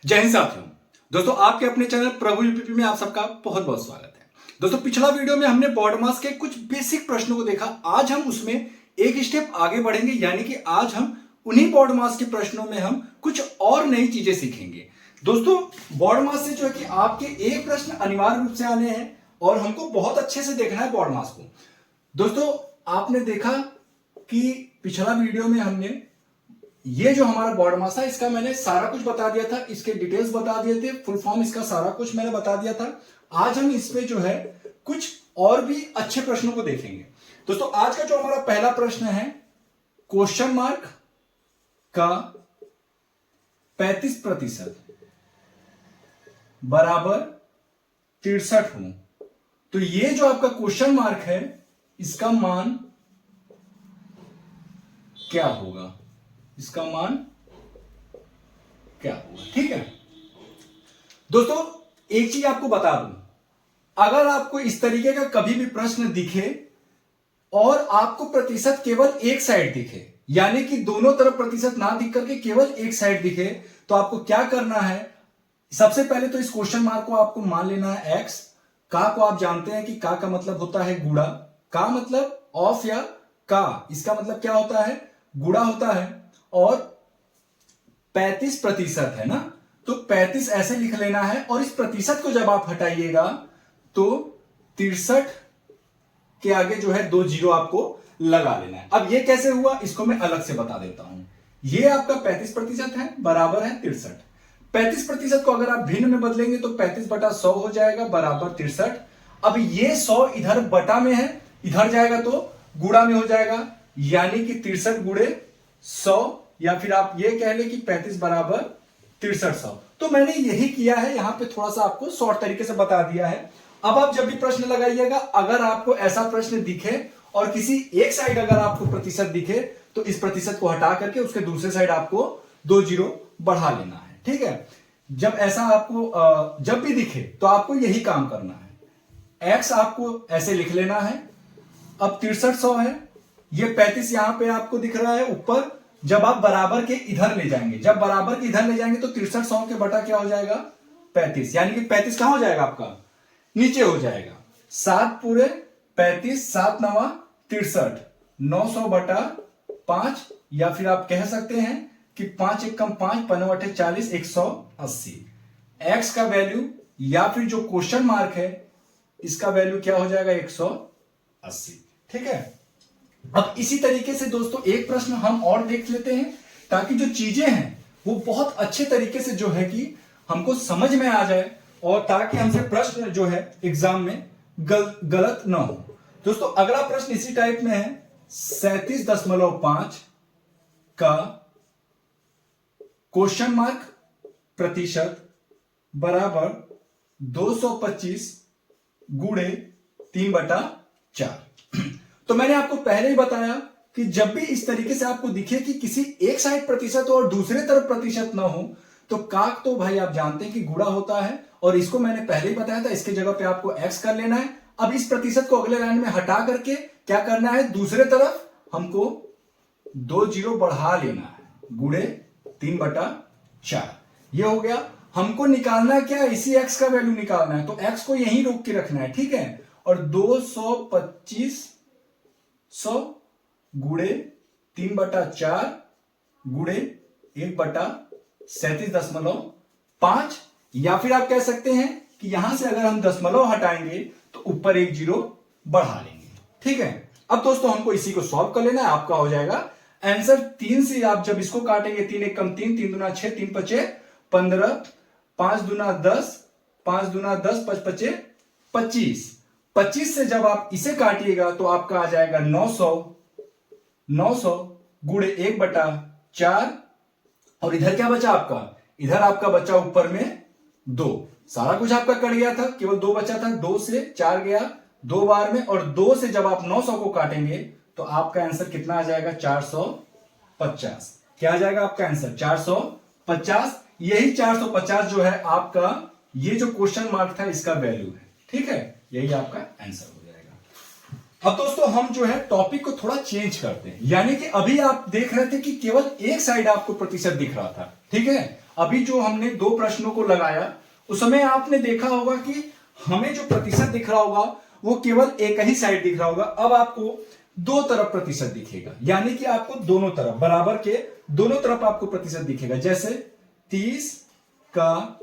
जय हिंद साथियों। दोस्तों आपके अपने चैनल प्रभु यूपीपी में आप सबका बहुत बहुत स्वागत है। दोस्तों पिछला वीडियो में हमने बॉर्ड मास के कुछ बेसिक प्रश्नों को देखा। आज हम उसमें एक स्टेप आगे बढ़ेंगे, यानी कि आज हम उन्हीं बॉर्ड मास के प्रश्नों में हम कुछ और नई चीजें सीखेंगे। दोस्तों बॉर्ड मास से जो है कि आपके एक प्रश्न अनिवार्य रूप से आने हैं और हमको बहुत अच्छे से देखना है बॉर्ड मास को। दोस्तों आपने देखा कि पिछला वीडियो में हमने ये जो हमारा बॉर्ड मास था इसका मैंने सारा कुछ बता दिया था, इसके डिटेल्स बता दिए थे, फुल फॉर्म इसका सारा कुछ मैंने बता दिया था। आज हम इसमें जो है कुछ और भी अच्छे प्रश्नों को देखेंगे। दोस्तों आज का जो हमारा पहला प्रश्न है, क्वेश्चन मार्क का 35% बराबर 63 हो, तो ये जो आपका क्वेश्चन मार्क है इसका मान क्या होगा, इसका मान क्या होगा। ठीक है दोस्तों, एक चीज आपको बता दूं, अगर आपको इस तरीके का कभी भी प्रश्न दिखे और आपको प्रतिशत केवल एक साइड दिखे, यानी कि दोनों तरफ प्रतिशत ना दिख करके केवल एक साइड दिखे, तो आपको क्या करना है, सबसे पहले तो इस क्वेश्चन मार्क को आपको मान लेना है एक्स। का को आप जानते हैं कि का मतलब होता है गुणा, का मतलब ऑफ या का, इसका मतलब क्या होता है, गुणा होता है। और 35% है ना, तो 35 ऐसे लिख लेना है और इस प्रतिशत को जब आप हटाइएगा तो 63 के आगे जो है 2 जीरो आपको लगा लेना है। अब ये कैसे हुआ इसको मैं अलग से बता देता हूं। ये आपका 35% है, बराबर है 63। 35% को अगर आप भिन्न में बदलेंगे तो 35/100 हो जाएगा, बराबर 63। अब ये 100 इधर बटा में है, इधर जाएगा तो गुणा में हो जाएगा, यानी कि 63 गुणे 100, या फिर आप ये कह ले कि 35 बराबर 6300। तो मैंने यही किया है, यहां पे थोड़ा सा आपको शॉर्ट तरीके से बता दिया है। अब आप जब भी प्रश्न लगाइएगा, अगर आपको ऐसा प्रश्न दिखे और किसी एक साइड अगर आपको प्रतिशत दिखे तो इस प्रतिशत को हटा करके उसके दूसरे साइड आपको 2 जीरो बढ़ा लेना है। ठीक है, जब ऐसा आपको जब भी दिखे तो आपको यही काम करना है। एक्स आपको ऐसे लिख लेना है। अब 6300 है, ये 35 यहां पे आपको दिख रहा है ऊपर। जब आप बराबर के इधर ले जाएंगे, जब बराबर के इधर ले जाएंगे तो 63 100 के बटा क्या हो जाएगा 35, यानी कि 35 कहां हो जाएगा आपका, नीचे हो जाएगा। 7 पूरे 35, 7 नवा 63, 900 बटा 5, या फिर आप कह सकते हैं कि 5 एक कम 5, 5 40, 180। एक्स का वैल्यू या फिर जो क्वेश्चन मार्क है इसका वैल्यू क्या हो जाएगा 180। ठीक है, अब इसी तरीके से दोस्तों एक प्रश्न हम और देख लेते हैं, ताकि जो चीजें हैं वो बहुत अच्छे तरीके से जो है कि हमको समझ में आ जाए, और ताकि हमसे प्रश्न जो है एग्जाम में गलत ना हो। दोस्तों अगला प्रश्न इसी टाइप में है, 37.5 का क्वेश्चन मार्क प्रतिशत बराबर 225 गुणे 3/4। तो मैंने आपको पहले ही बताया कि जब भी इस तरीके से आपको दिखे कि किसी एक साइड प्रतिशत हो और दूसरे तरफ प्रतिशत ना हो, तो काक तो भाई आप जानते हैं कि गुणा होता है, और इसको मैंने पहले ही बताया था, इसके जगह पे आपको एक्स कर लेना है। अब इस प्रतिशत को अगले लाइन में हटा करके क्या करना है, दूसरे तरफ हमको 2 जीरो बढ़ा लेना है, गुणे 3/4। ये हो गया। हमको निकालना है क्या, इसी एक्स का वैल्यू निकालना है, तो एक्स को यहीं रोक के रखना है। ठीक है, और 225 100 गुणे 3/4 गुणे 1/37.5, या फिर आप कह सकते हैं कि यहां से अगर हम दशमलव हटाएंगे तो ऊपर 1 जीरो बढ़ा लेंगे। ठीक है, अब दोस्तों हमको इसी को सॉल्व कर लेना है। आपका हो जाएगा आंसर 3 से, आप जब इसको काटेंगे 3 एक कम 3, 3 दूना 6, 3 5 15, 5 दूना 10, 5 दूना 10, 5 5 25। 25 से जब आप इसे काटिएगा तो आपका आ जाएगा 900 गुणे 1/4, और इधर क्या बचा आपका, इधर आपका बचा ऊपर में 2। सारा कुछ आपका कट गया था, केवल 2 बचा था, 2 से 4 गया 2 बार में, और 2 से जब आप 900 को काटेंगे तो आपका आंसर कितना आ जाएगा 450। क्या आ जाएगा आपका आंसर 450। यही 450 जो है आपका ये जो क्वेश्चन मार्क था इसका वैल्यू है। ठीक है, यही आपका आंसर हो जाएगा। अब दोस्तों हम जो है टॉपिक को थोड़ा चेंज करते हैं, यानी कि अभी आप देख रहे थे कि केवल एक साइड आपको प्रतिशत दिख रहा था, ठीक है। अभी जो हमने दो प्रश्नों को लगाया उस समय आपने देखा होगा कि हमें जो प्रतिशत दिख रहा होगा वो केवल एक ही साइड दिख रहा होगा। अब आपको दो तरफ प्रतिशत दिखेगा, यानी कि आपको दोनों तरफ बराबर के दोनों तरफ आपको प्रतिशत दिखेगा। जैसे 30 का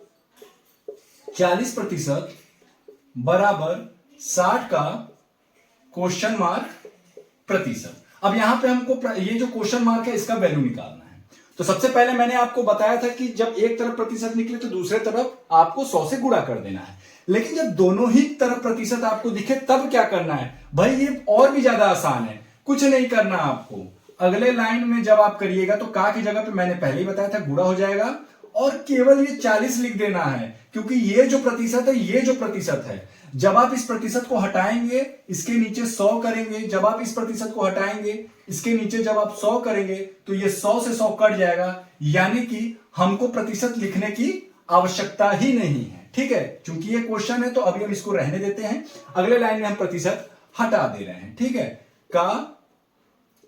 40% बराबर 60 का क्वेश्चन मार्क प्रतिशत। अब यहां पे हमको ये जो क्वेश्चन मार्क है इसका वैल्यू निकालना है। तो सबसे पहले मैंने आपको बताया था कि जब एक तरफ प्रतिशत निकले तो दूसरे तरफ आपको 100 से गुणा कर देना है। लेकिन जब दोनों ही तरफ प्रतिशत आपको दिखे तब क्या करना है भाई, ये और भी ज्यादा आसान है। कुछ नहीं करना आपको, अगले लाइन में जब आप करिएगा तो का की जगह पे मैंने पहले ही बताया था गुणा हो जाएगा और केवल ये 40 लिख देना है, क्योंकि ये जो प्रतिशत है ये जो प्रतिशत है, जब आप इस प्रतिशत को हटाएंगे इसके नीचे 100 करेंगे, जब आप इस प्रतिशत को हटाएंगे इसके नीचे जब आप 100 करेंगे तो ये 100 से 100 कट जाएगा, यानी कि हमको प्रतिशत लिखने की आवश्यकता ही नहीं है। ठीक है, क्योंकि ये क्वेश्चन है तो अभी हम इसको रहने देते हैं, अगले लाइन में हम प्रतिशत हटा दे रहे हैं। ठीक है, का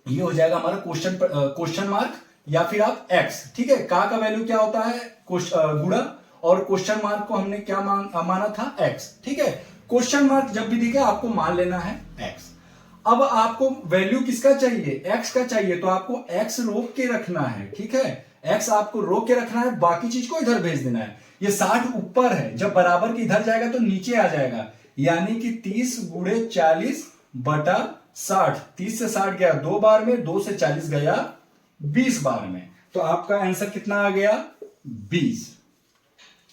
ये हो जाएगा हमारा क्वेश्चन मार्क या फिर आप एक्स। ठीक है, का वैल्यू क्या होता है गुणा, और क्वेश्चन मार्क को हमने क्या माना था एक्स। ठीक है, क्वेश्चन मार्क जब भी दिखे आपको मान लेना है एक्स। अब आपको वैल्यू किसका चाहिए, एक्स का चाहिए, तो आपको एक्स रोक के रखना है। ठीक है, एक्स आपको रोक के रखना है, बाकी चीज को इधर भेज देना है। ये 60 ऊपर है, जब बराबर के इधर जाएगा तो नीचे आ जाएगा, यानी कि 30 गुणे 40 बटा 60। 30 से 60 गया 2 बार में, 2 से 40 गया 20 बार में, तो आपका आंसर कितना आ गया 20।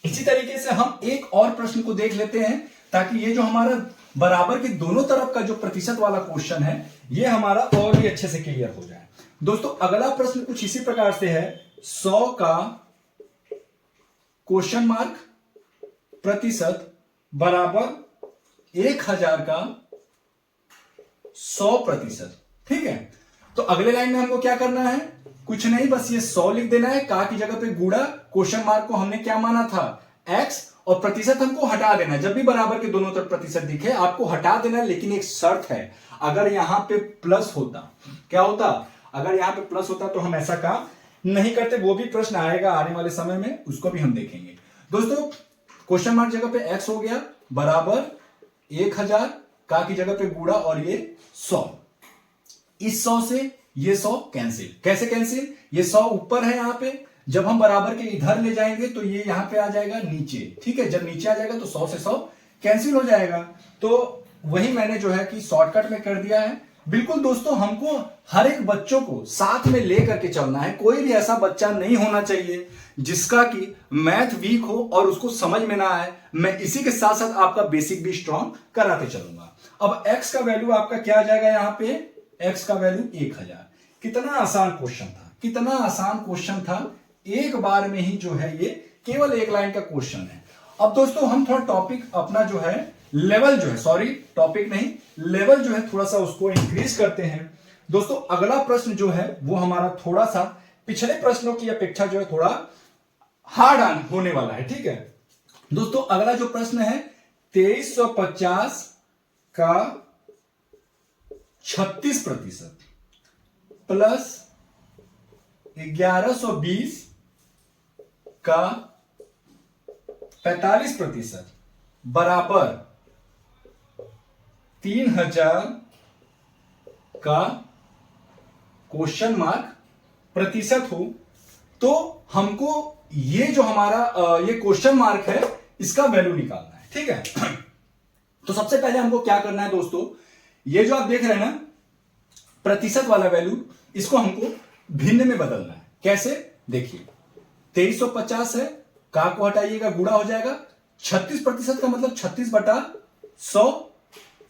इसी तरीके से हम एक और प्रश्न को देख लेते हैं ताकि ये जो हमारा बराबर के दोनों तरफ का जो प्रतिशत वाला क्वेश्चन है ये हमारा और भी अच्छे से क्लियर हो जाए। दोस्तों अगला प्रश्न कुछ इसी प्रकार से है, 100 का क्वेश्चन मार्क प्रतिशत बराबर 1000 का 100%। ठीक है, तो अगले लाइन में हमको क्या करना है, कुछ नहीं, बस ये 100 लिख देना है, का की जगह पे गुणा, क्वेश्चन मार्क को हमने क्या माना था x, और प्रतिशत हमको हटा देना है। जब भी बराबर के दोनों तरफ प्रतिशत दिखे आपको हटा देना है, लेकिन एक शर्त है, अगर यहां पे प्लस होता, क्या होता, अगर यहां पे प्लस होता तो हम ऐसा काम नहीं करते। वो भी प्रश्न आएगा आने वाले समय में, उसको भी हम देखेंगे। दोस्तों क्वेश्चन मार्क जगह पे x हो गया बराबर 1000, का की जगह पे गुणा और ये 100। इस 100 से ये 100 कैंसिल, कैसे कैंसिल, ये 100 ऊपर है यहां पे, जब हम बराबर के इधर ले जाएंगे तो ये यहां पे आ जाएगा नीचे। ठीक है, जब नीचे आ जाएगा तो 100 से 100 कैंसिल हो जाएगा। तो वही मैंने जो है कि शॉर्टकट में कर दिया है। बिल्कुल दोस्तों, हमको हर एक बच्चों को साथ में लेकर के चलना है। कोई भी ऐसा बच्चा नहीं होना चाहिए जिसका कि मैथ वीक हो और उसको समझ में ना आए। मैं इसी के साथ साथ आपका बेसिक भी स्ट्रांग कराते चलूंगा। अब x का वैल्यू आपका क्या आ जाएगा, यहां पे x का वैल्यू 1000। कितना आसान क्वेश्चन था, कितना आसान क्वेश्चन था, एक बार में ही जो है ये केवल एक लाइन का क्वेश्चन है। अब दोस्तों हम थोड़ा टॉपिक अपना जो है लेवल जो है, सॉरी टॉपिक नहीं, लेवल जो है थोड़ा सा उसको इंक्रीज करते हैं। दोस्तों अगला प्रश्न जो है वो हमारा थोड़ा सा पिछले प्रश्नों की अपेक्षा जो है थोड़ा हार्ड होने वाला है। ठीक है दोस्तों, अगला जो प्रश्न है 2350 का 36% प्लस 1120 का 45% बराबर 3000 का क्वेश्चन मार्क प्रतिशत हो, तो हमको ये जो हमारा ये क्वेश्चन मार्क है इसका वैल्यू निकालना है। ठीक है, तो सबसे पहले हमको क्या करना है दोस्तों, ये जो आप देख रहे हैं ना प्रतिशत वाला वैल्यू, इसको हमको भिन्न में बदलना है। कैसे, देखिए 2350 है, का को हटाइएगा गुणा हो जाएगा, 36% का मतलब 36 बटा 100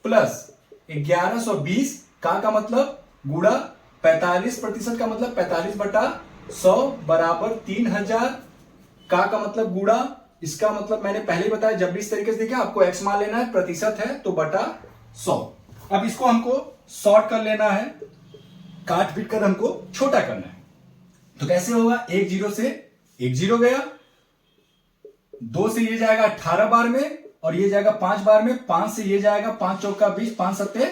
प्लस 1120 का मतलब गुणा, 45% का मतलब 45 बटा 100 बराबर 3000, का मतलब गुणा, इसका मतलब मैंने पहले ही बताया जब भी इस तरीके से देखा आपको x मान लेना है, प्रतिशत है तो बटा 100। अब इसको हमको शॉर्ट कर लेना है, काट पीट कर हमको छोटा करना है। तो कैसे होगा, 1 0 से 1 0 गया, 2 से ये जाएगा 18 बार में और ये जाएगा 5 बार में, 5 से ये जाएगा 5 चौका 20, 5 सत्ते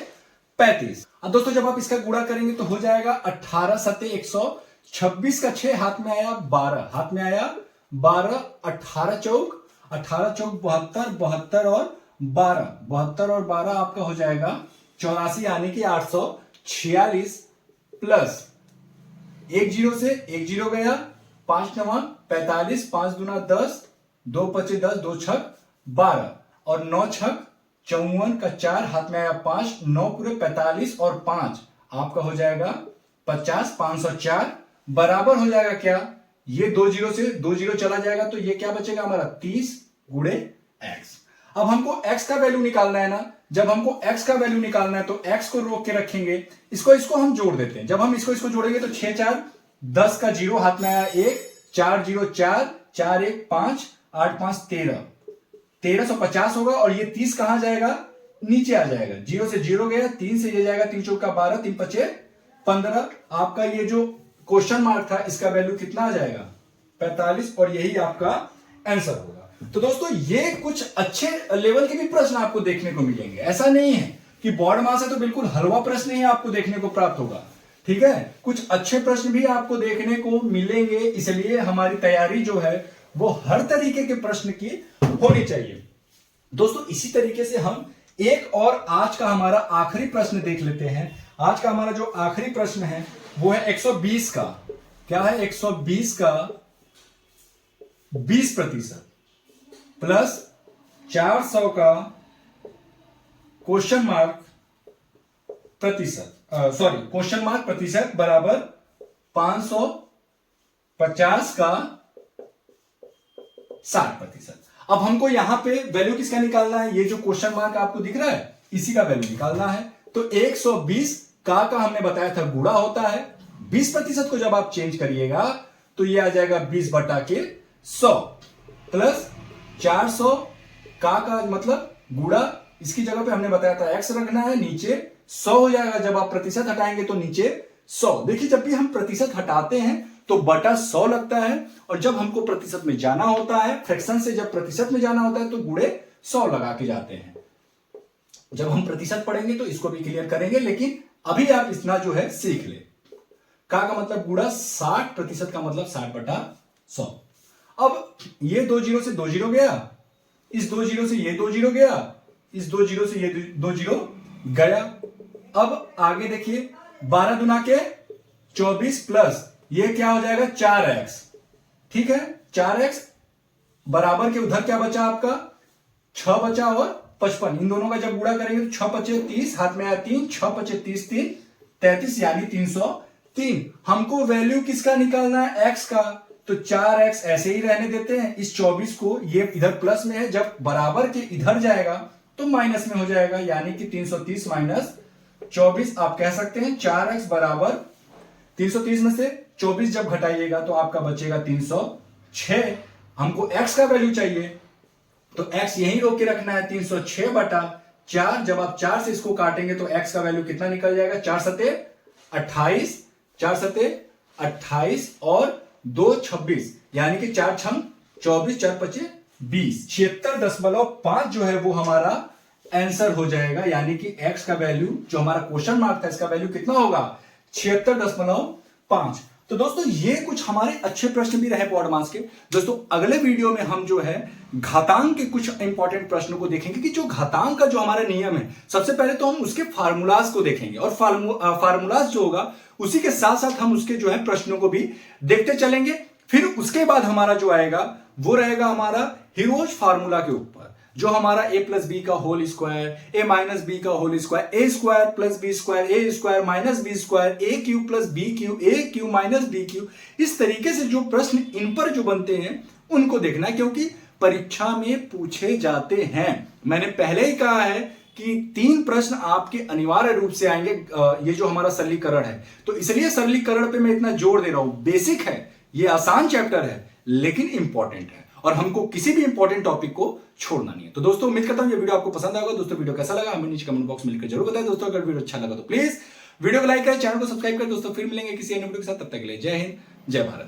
35। अब दोस्तों जब आप इसका गुणा करेंगे तो हो जाएगा 18 सत्ते 126 का 6 हाथ में आया 12, हाथ में आया 12, 18 चौक 72, 72 और 12, 72 और 12 आपका हो जाएगा 84, यानी कि 846 प्लस 1 जीरो से 1 जीरो गया, 5 9 45, 5 दूना 10, 2 पचे 10, 2 छक 12 और 9 छक 54 का 4 हाथ में आया 5, 9 पूरे 45 और 5 आपका हो जाएगा 50, 504 बराबर हो जाएगा क्या, ये 2 जीरो से 2 जीरो चला जाएगा तो ये क्या बचेगा हमारा 30 गुणे x। अब हमको x का वैल्यू निकालना है ना, जब हमको x का वैल्यू निकालना है तो x को रोक के रखेंगे, इसको हम जोड़ देते हैं। जब हम इसको जोड़ेंगे तो 6 4 10 का जीरो हाथ में आया 1, 4 0 4, 4 1 5, 8 5 13, 1350 होगा और ये 30 कहां जाएगा, नीचे आ जाएगा, 0 से 0 गया, 3 से ये जाएगा, 3 चौका 12, 3 पचे 15, आपका ये जो क्वेश्चन मार्क था इसका वैल्यू कितना आ जाएगा 45 और यही आपका आंसर होगा। तो दोस्तों ये कुछ अच्छे लेवल के भी प्रश्न आपको देखने को मिलेंगे, ऐसा नहीं है कि बोर्ड मास है तो बिल्कुल हलवा प्रश्न ही आपको देखने को प्राप्त होगा, ठीक है, कुछ अच्छे प्रश्न भी आपको देखने को मिलेंगे, इसलिए हमारी तैयारी जो है वो हर तरीके के प्रश्न की होनी चाहिए। दोस्तों इसी तरीके से हम एक और आज का हमारा आखिरी प्रश्न देख लेते हैं। आज का हमारा जो आखिरी प्रश्न है वो है 120 का, क्या है 120 का 20% प्लस 400 का क्वेश्चन मार्क प्रतिशत, सॉरी क्वेश्चन मार्क प्रतिशत बराबर 550 का 60%। अब हमको यहां पे वैल्यू किसका निकालना है, ये जो क्वेश्चन मार्क आपको दिख रहा है इसी का वैल्यू निकालना है। तो 120 का हमने बताया था गुणा होता है, 20% को जब आप चेंज करिएगा तो ये आ जाएगा 20 बटा के 100 प्लस 400 का मतलब गुणा, इसकी जगह पे हमने बताया था x रखना है, नीचे 100 हो जाएगा, जब आप प्रतिशत हटाएंगे तो नीचे 100। देखिए जब भी हम प्रतिशत हटाते हैं तो बटा 100 लगता है, और जब हमको प्रतिशत में जाना होता है, फ्रैक्शन से जब प्रतिशत में जाना होता है तो गुणे 100 लगा के जाते हैं। जब हम प्रतिशत पढ़ेंगे तो इसको भी क्लियर करेंगे, लेकिन अभी आप इतना जो है सीख ले। का मतलब गुणा 60% का मतलब 60 बटा 100। अब ये 2 जीरो से 2 जीरो गया, इस 2 जीरो से ये 2 जीरो गया, इस 2 जीरो से ये 2 जीरो गया। अब आगे देखिए 12 दुना के 24 प्लस ये क्या हो जाएगा 4x, ठीक है, 4x बराबर के उधर क्या बचा आपका 6 बचा और 55, इन दोनों का जब गुणा करेंगे तो 6 पचे 30, हाथ में आया 3, 6 पचे 30, 3 33 यानी 303। हमको वैल्यू किसका निकालना है x का, तो 4x ऐसे ही रहने देते हैं, इस 24 को ये इधर प्लस में है, जब बराबर के इधर जाएगा तो माइनस में हो जाएगा, यानी कि 330 माइनस 24 आप कह सकते हैं 4x बराबर 330 में से 24 जब घटाइएगा तो आपका बचेगा 306। हमको x का वैल्यू चाहिए तो x यहीं रोक के रखना है, 306 बटा 4, जब आप 4 से इसको काटेंगे तो x का वैल्यू कितना निकल जाएगा 4 सते 28, 4 सते 28 और 2 26, यानी कि 4 छम 24, 4 पचे 20, 76.5 जो है वो हमारा आंसर हो जाएगा, यानी कि x का वैल्यू जो हमारा क्वेश्चन मार्क था इसका वैल्यू कितना होगा 76.5। तो दोस्तों ये कुछ हमारे अच्छे प्रश्न भी रहे बोर्ड मास के। दोस्तों अगले वीडियो में हम जो है घातांक के कुछ इंपॉर्टेंट प्रश्नों को देखेंगे कि जो घातांक का जो हमारा नियम है, सबसे पहले तो हम उसके फार्मूलाज को देखेंगे और फार्मूलाज जो होगा उसी के साथ साथ हम उसके जो है प्रश्नों को भी देखते चलेंगे। फिर उसके बाद हमारा जो आएगा वो रहेगा हमारा हीरोज फार्मूला के ऊपर, जो हमारा a प्लस बी का whole square, a minus b का whole square, a square plus b square, a square minus b square, a cube plus b cube, a cube minus b cube, इस तरीके से जो प्रश्न इन पर जो बनते हैं उनको देखना है, क्योंकि परीक्षा में पूछे जाते हैं। मैंने पहले ही कहा है कि 3 प्रश्न आपके अनिवार्य रूप से आएंगे, ये जो हमारा सरलीकरण है, तो इसलिए सरलीकरण पे मैं इतना जोर दे रहा हूं। बेसिक है, ये आसान चैप्टर है लेकिन इंपॉर्टेंट है और हमको किसी भी इंपॉर्टेंट टॉपिक को छोड़ना नहीं है। तो दोस्तों उम्मीद करता हूं ये वीडियो आपको पसंद आएगा। दोस्तों वीडियो कैसा लगा हमें नीचे कमेंट बॉक्स में लिखकर जरूर बताएं। दोस्तों अगर वीडियो अच्छा लगा तो प्लीज वीडियो को लाइक करें, चैनल को सब्सक्राइब करें। दोस्तों फिर मिलेंगे किसी अन्य वीडियो के साथ, तब तक के लिए जय हिंद, जय भारत।